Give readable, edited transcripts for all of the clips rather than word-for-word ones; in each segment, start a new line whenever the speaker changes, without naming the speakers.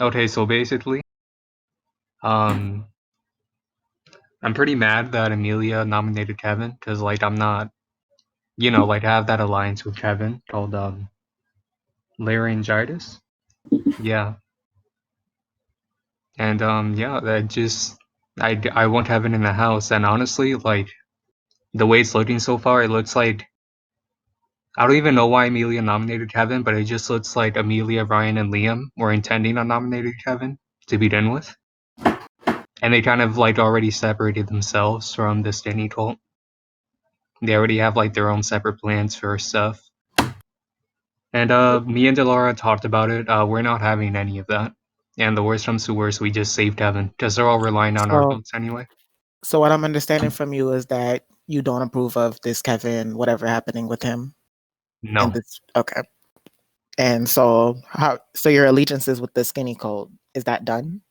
Okay, so basically, um, I'm pretty mad that Amelia nominated Kevin because, like, I'm not, like, I have that alliance with Kevin called laryngitis. Yeah, and yeah, that just I want Kevin in the house, and honestly, like, the way it's looking so far, it looks like I don't even know why Amelia nominated Kevin, but it just looks like Amelia, Ryan, and Liam were intending on nominating Kevin to begin with, and they kind of like already separated themselves from the Stanley cult. They already have like their own separate plans for stuff. And me and Delara talked about it. We're not having any of that. And the worst comes to worst, we just saved Kevin because they're all relying on our
So,
votes anyway.
so what I'm understanding from you is that you don't approve of this Kevin, whatever happening with him. And
No,
this, okay. And so your allegiance is with the skinny code. Is that done?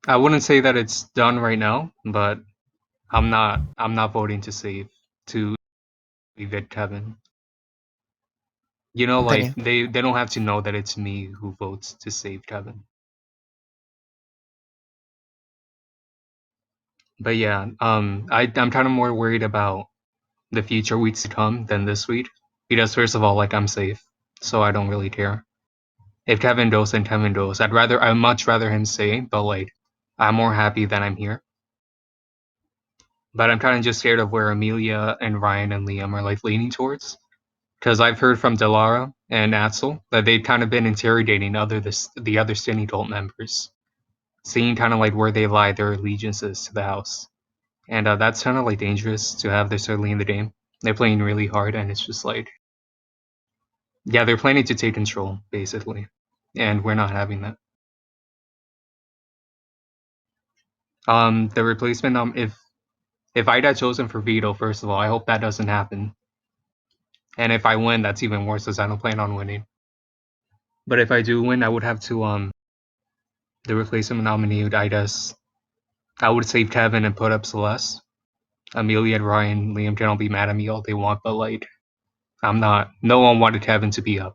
I wouldn't say that it's done right now, but I'm not voting to evict Kevin.
Then
Like they don't have to know that it's me who votes to save Kevin. But yeah, I'm kind of more worried about the future weeks to come than this week because first of all, like I'm safe, so I don't really care. If Kevin goes, then Kevin goes. I'd much rather him stay, but like I'm more happy that I'm here. But I'm kind of just scared of where Amelia and Ryan and Liam are like leaning towards. Because I've heard from Delara and Axel that they've kind of been interrogating the other Stinny Cult members, seeing kind of like where they lie their allegiances to the house. And that's kind of like dangerous to have this early in the game. They're playing really hard, and it's just like, yeah, they're planning to take control, basically. And we're not having that. The replacement, if I got chosen for veto, first of all, I hope that doesn't happen. And if I win, that's even worse, as I don't plan on winning. But if I do win, I would have to the replacement nominee would I would save Kevin and put up Celeste. Amelia and Ryan, Liam can all be mad at me all they want, but like I'm not. No one wanted Kevin to be up.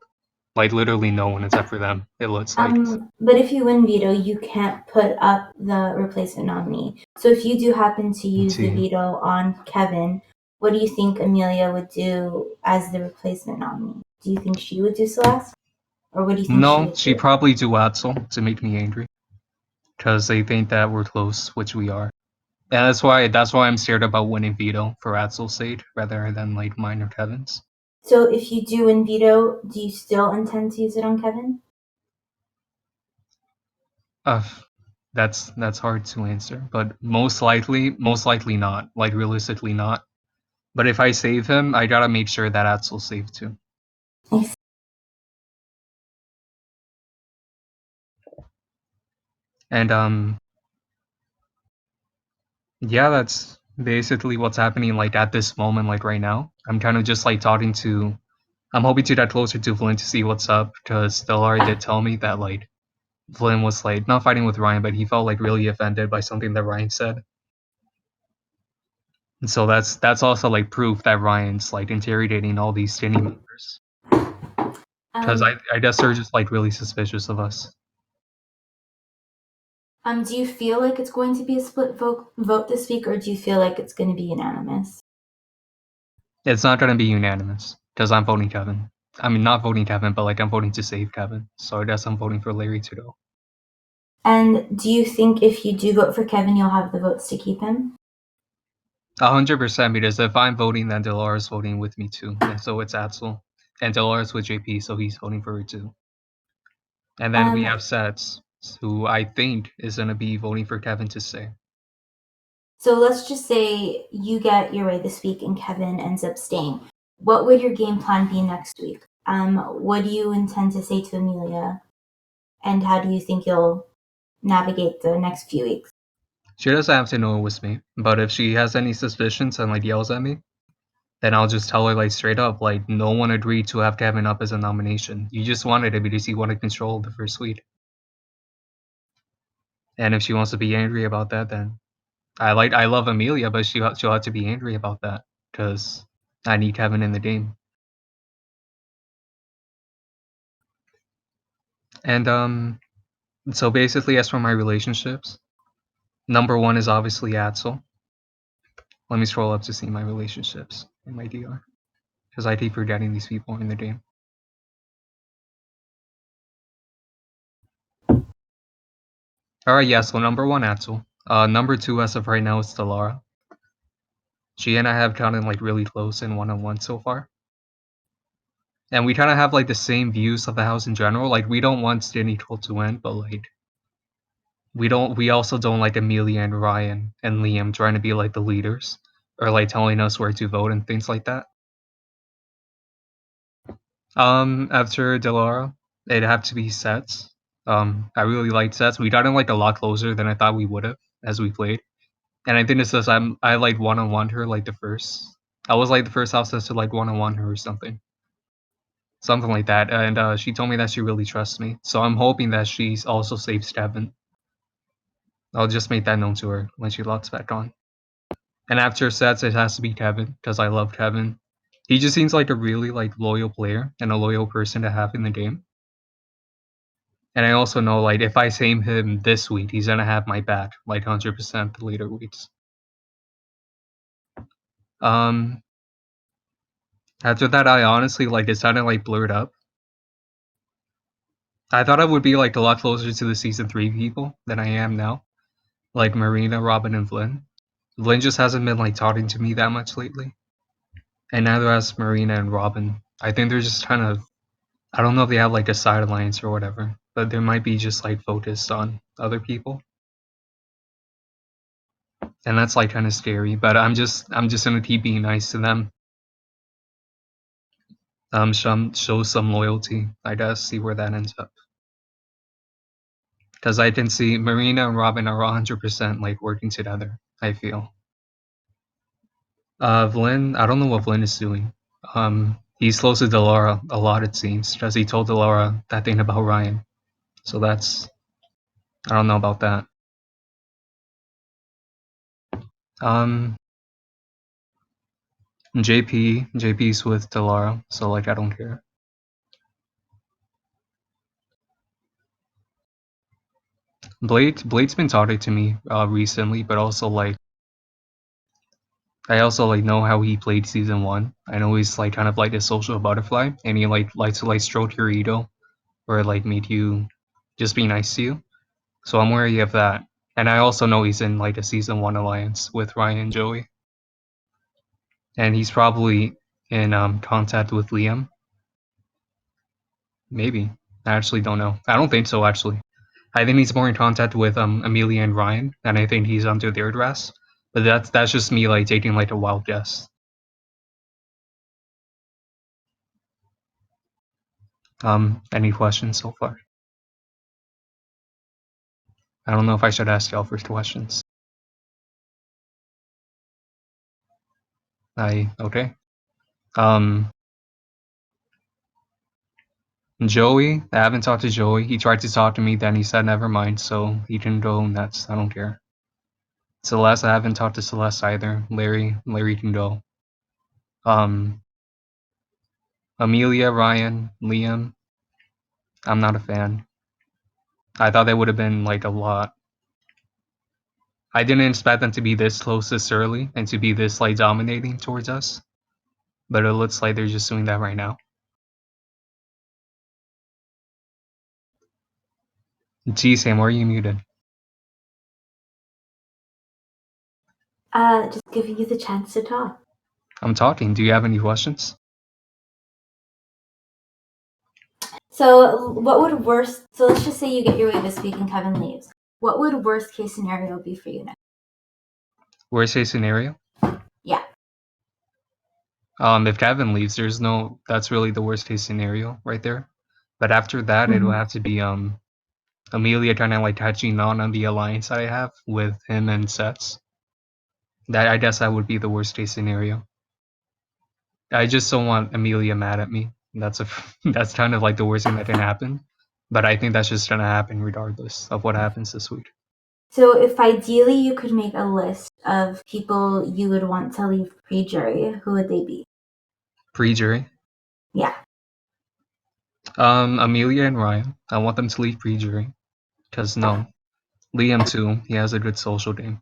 Like literally no one except for them. It looks like.
But if you win veto, you can't put up the replacement nominee. So if you do happen to use the veto on Kevin, what do you think Amelia would do as the replacement nominee? Do you think she would do Celeste? Or what do you think she
No,
would
she'd
do?
probably do Axel to make me angry. Because they think that we're close, which we are. And that's why I'm scared about winning veto for Axel's sake rather than like mine or Kevin's.
So if you do win veto, do you still intend to use it on Kevin?
That's hard to answer, but most likely not. Like realistically not. But if I save him, I gotta make sure that Axel's safe too. And yeah, that's basically what's happening like at this moment, like right now. I'm kind of just like I'm hoping to get closer to Flynn to see what's up, because Stellar did tell me that like Flynn was like not fighting with Ryan, but he felt like really offended by something that Ryan said. And so that's also like proof that Ryan's like interrogating all these skinny members. Because I guess they're just like really suspicious of us.
Do you feel like it's going to be a split vote this week, or do you feel like it's going to be unanimous?
It's not gonna be unanimous because I'm voting Kevin. I mean, not voting Kevin, but like I'm voting to save Kevin. So I guess I'm voting for Larry to go.
And do you think if you do vote for Kevin, you'll have the votes to keep him?
100%, because if I'm voting, then Delara's voting with me too, and so it's Axel, and Delara's with JP, so he's voting for her too. And then we have Sets, who I think is gonna be voting for Kevin to stay.
So let's just say you get your way this week and Kevin ends up staying. What would your game plan be next week? What do you intend to say to Amelia? And how do you think you'll navigate the next few weeks?
She doesn't have to know it was me, but if she has any suspicions and like yells at me, then I'll just tell her like straight up, like no one agreed to have Kevin up as a nomination. You just wanted it because you wanted control of the first week. And if she wants to be angry about that, then I love Amelia, but she'll have to be angry about that because I need Kevin in the game. And So basically, as for my relationships, number one is obviously Axel. Let me scroll up to see my relationships in my DR, because I keep forgetting these people in the game. Alright, yeah, so number one, Axel. Number two, as of right now, is Delara. She and I have gotten like really close in one-on-one so far. And we kind of have like the same views of the house in general. Like, we don't want Stinny to win, but like, we also don't like Amelia and Ryan and Liam trying to be like the leaders or like telling us where to vote and things like that. After Delara, it'd have to be Sets. I really liked Sets. We got in like a lot closer than I thought we would have as we played. And I think it's just I like one-on-one her like the first. I was like the first house to like one-on-one her or something like that. And she told me that she really trusts me. So I'm hoping that she's also saves Devin. I'll just make that known to her when she logs back on. And after Sets, it has to be Kevin because I love Kevin. He just seems like a really like loyal player and a loyal person to have in the game. And I also know like if I same him this week, he's gonna have my back like 100% the later weeks. After that, I honestly like it sounded like blurred up. I thought I would be like a lot closer to the season 3 people than I am now, like Marina, Robin, and Flynn. Flynn just hasn't been like talking to me that much lately, and neither has Marina and Robin. I think they're just kind of, I don't know if they have like a side alliance or whatever, but they might be just like focused on other people, and that's like kind of scary. But I'm just gonna keep being nice to them. Show some loyalty, I guess. See where that ends up. Because I can see Marina and Robin are 100% like working together, I feel. Vlyn, I don't know what Vlyn is doing. He's close to Delara a lot, it seems, because he told Delara that thing about Ryan. So that's, I don't know about that. JP's with Delara, so like I don't care. Blade's been talking to me recently, but also like I also like know how he played season 1. I know he's like kind of like a social butterfly, and he like likes to like stroke your ego or like make you just be nice to you. So I'm wary of that. And I also know he's in like a season 1 alliance with Ryan and Joey, and he's probably in contact with Liam. Maybe. I actually don't know. I don't think so, actually. I think he's more in contact with Amelia and Ryan, and I think he's under their dress. But that's just me like taking like a wild guess. Any questions so far? I don't know if I should ask y'all first questions. Okay. Joey, I haven't talked to Joey. He tried to talk to me, then he said never mind, so he can go nuts. I don't care. Celeste, I haven't talked to Celeste either. Larry can go. Amelia, Ryan, Liam, I'm not a fan. I thought they would have been like a lot. I didn't expect them to be this close this early and to be this like dominating towards us, but it looks like they're just doing that right now. Gee, Sam, why are you muted?
Just giving you the chance to talk.
I'm talking. Do you have any questions?
So let's just say you get your way this week and Kevin leaves. What would worst case scenario be for you next?
Worst case scenario?
Yeah.
If Kevin leaves, that's really the worst case scenario right there. But after that, it will have to be Amelia kind of like touching on the alliance that I have with him and Sets. I guess that would be the worst case scenario. I just don't want Amelia mad at me. That's kind of like the worst thing that can happen. But I think that's just gonna happen regardless of what happens this week.
So if ideally you could make a list of people you would want to leave pre-jury, who would they be?
Pre-jury?
Yeah.
Amelia and Ryan. I want them to leave pre-jury. Cause no, Liam too. He has a good social game.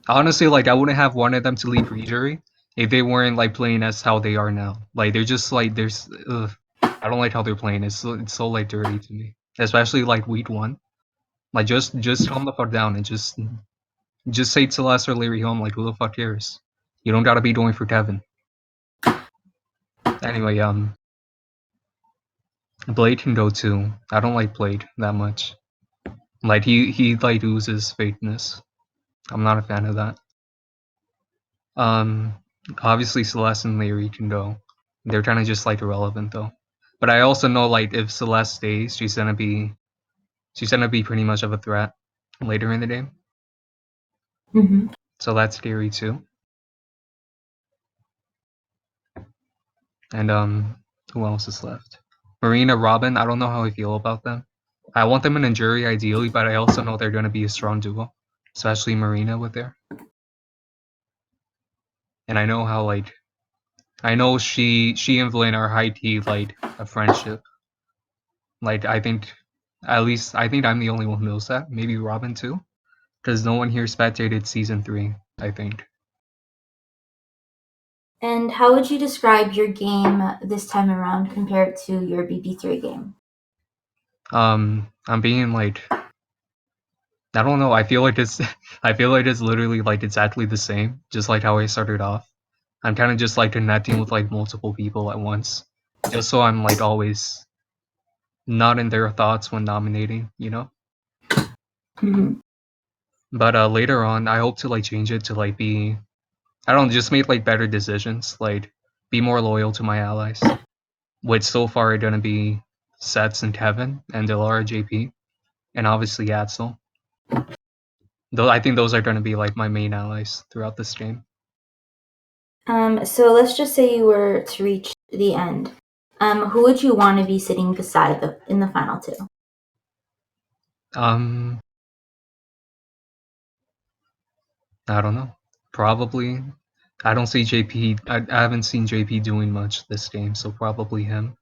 Honestly, like I wouldn't have wanted them to leave Readery if they weren't like playing as how they are now. Like they're just like there's. I don't like how they're playing. It's so like dirty to me, especially like week one. Like just calm the fuck down and just say Celeste or Larry home. Like who the fuck cares? You don't gotta be doing for Kevin. Anyway, Blade can go too. I don't like Blade that much. Like he like oozes fakeness. I'm not a fan of that. Um, Obviously Celeste and Larry can go. They're kind of just like irrelevant though. But I also know like if Celeste stays, she's gonna be pretty much of a threat later in the game.
Mm-hmm.
So that's scary too. And who else is left? Marina, Robin. I don't know how I feel about them. I want them in a jury ideally, but I also know they're gonna be a strong duo, especially Marina with there. And I know how like I know she and Vlyn are high key like a friendship. Like I think at least I think I'm the only one who knows that. Maybe Robin too, because no one here spectated season 3. I think.
And how would you describe your game this time around compared to your BB3 game?
I'm being like I don't know. I feel like it's I feel like it's literally like exactly the same, just like how I started off. I'm kind of just like connecting with like multiple people at once, just so I'm like always not in their thoughts when nominating, you know.
Mm-hmm.
But later on, I hope to like change it to like be I don't know, just make like better decisions, like be more loyal to my allies. Which so far are gonna be Sets and Kevin and Delara JP, and obviously Axel. Though I think those are gonna be like my main allies throughout this game.
So let's just say you were to reach the end. Who would you want to be sitting beside in the final two?
Um, I don't know. Probably. I don't see JP. I haven't seen JP doing much this game, so probably him.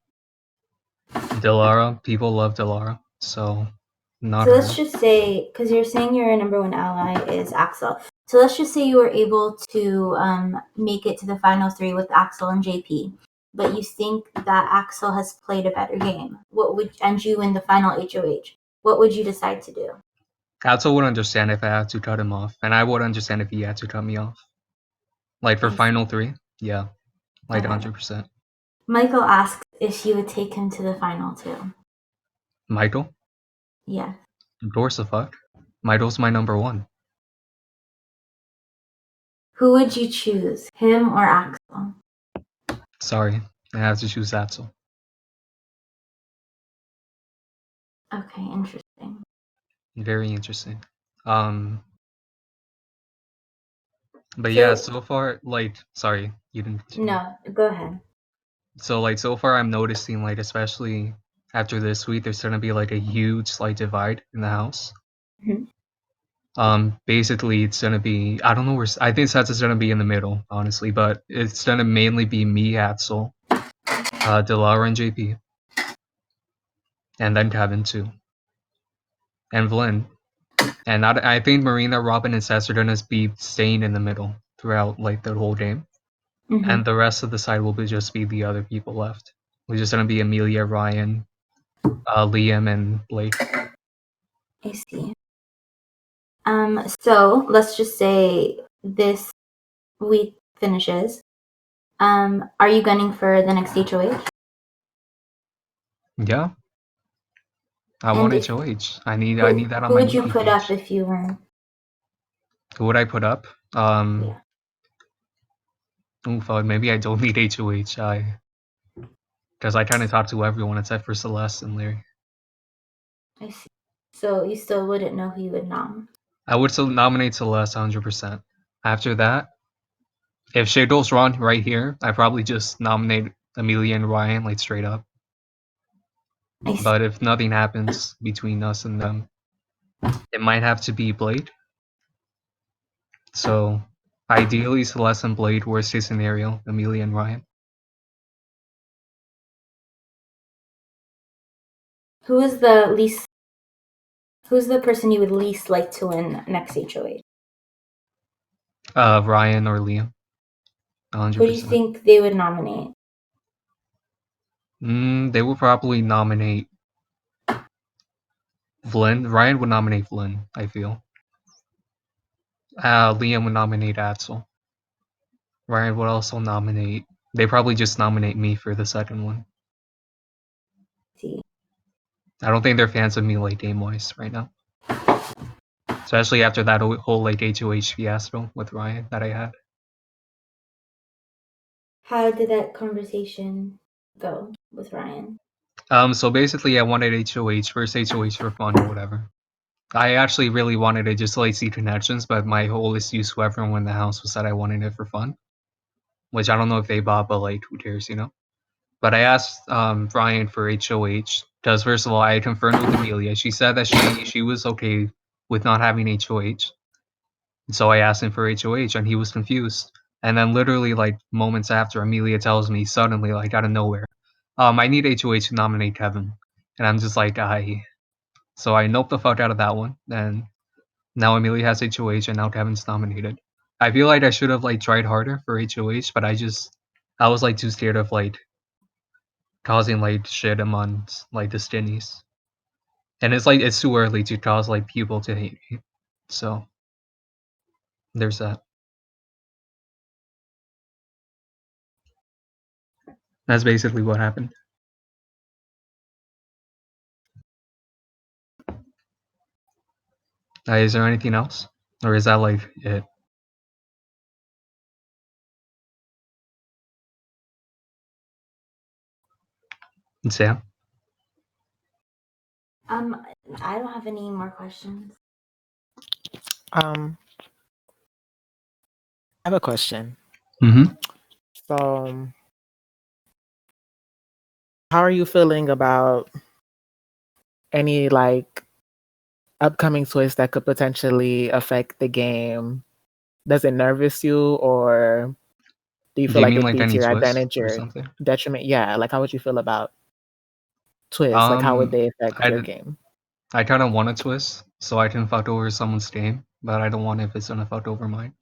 Delara. People love Delara, so not
So let's
her.
just say, because you're saying your number one ally is Axel. So let's just say you were able to make it to the final three with Axel and JP, but you think that Axel has played a better game. And you in the final HOH? What would you decide to do?
Axel would understand if I had to cut him off, and I would understand if he had to cut me off. Like for
I see.
final 3, yeah, like
Okay.
100%.
Michael asks if you would take him to the final two.
Michael,
Yeah.
of course the fuck. Michael's my number 1.
Who would you choose, him or Axel?
Sorry, I have to choose Axel.
Okay, interesting.
Very interesting. Um, but yeah,
So
so far, like, sorry, you didn't continue.
no, go ahead.
So like so far I'm noticing like especially after this week there's gonna be like a huge like divide in the house.
Mhm.
Basically it's gonna be I don't know where I think Sets is gonna be in the middle, honestly, but it's gonna mainly be me, Axel, Delara and JP. And then Kevin too. And Vlyn. And I think Marina, Robin, and Sets are gonna be staying in the middle throughout like the whole game.
Mm-hmm.
And the rest of the side will just be the other people left. Which is gonna be Amelia, Ryan, Liam, and Blake.
I see. So let's just say this week finishes. Are you gunning for the next HOH?
Yeah, I
And
want
if
HOH. I need that on
who
my
would you
BP
put up
page.
if you win?
Who would I put up?
Yeah,
Fuck, maybe I don't need HOH. Because I kind of talked to everyone except for Celeste and Larry.
I see. So you still wouldn't know who you would nom.
I would still nominate Celeste 100%. After that, if shit goes wrong right here, I probably just nominate Amelia and Ryan like straight up.
I see.
But if nothing happens between us and them, it might have to be Blade. So ideally Celeste and Blade, worst case scenario, Amelia and Ryan.
Who's the person you would least like to win next HOH?
Ryan or Liam.
Who do you
100%.
think they would nominate?
They will probably nominate Flynn. Ryan would nominate Flynn, I feel. Liam would nominate Axel. Ryan would also nominate. They probably just nominate me for the second one.
See.
I don't think they're fans of me like game-wise right now. Especially after that whole like HOH fiasco with Ryan that I had.
How did that conversation go with Ryan?
So basically I wanted HOH, first HOH for fun or whatever. I actually really wanted to just like see connections, but my whole excuse to everyone in the house was that I wanted it for fun. Which I don't know if they bought, but like who cares, you know? But I asked Ryan for HOH because first of all I confirmed with Amelia. She said that she was okay with not having HOH. So I asked him for HOH and he was confused. And then literally like moments after, Amelia tells me suddenly, like out of nowhere, I need HOH to nominate Kevin. And I'm just like, so I noped the fuck out of that one. And now Amelia has HOH and now Kevin's nominated. I feel like I should have like tried harder for HOH, but I was like too scared of like causing like shit amongst like the Stinnies. And it's like it's too early to cause like people to hate me. So there's that. That's basically what happened. Is there anything else? Or is that like it? Sam?
I don't have any more questions.
I have a question.
Mm-hmm.
So, how are you feeling about any like upcoming twists that could potentially affect the game? Does it nervous you, or do you
Do
feel
you
like
mean
it
like
feeds
any
your
twist
advantage
or
or
something?
detriment? Yeah, like how would you feel about twists? Like how would they affect your
I
game?
I kind of want a twist so I can fuck over someone's game, but I don't want if it's gonna fuck over mine.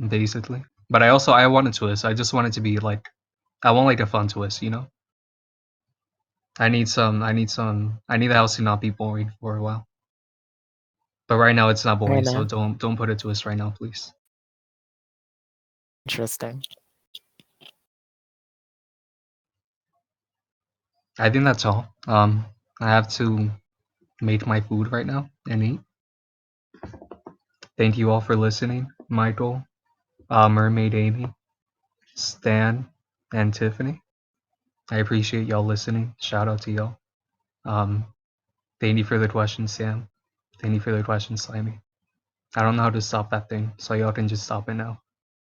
Basically. But I want a twist. I just want it to be like I want like a fun twist, you know? I need the house to not be boring for a while. But right now it's not boring, so
And
don't put a twist right now, please.
interesting.
I think that's all. I have to make my food right now and eat. Thank you all for listening, Michael, Mermaid Amy, Stan, and Tiffany. I appreciate y'all listening. Shout out to y'all. Um, Thank you for the question, Sam. Thank you for the question, Slimy. I don't know how to stop that thing, so y'all can just stop it now.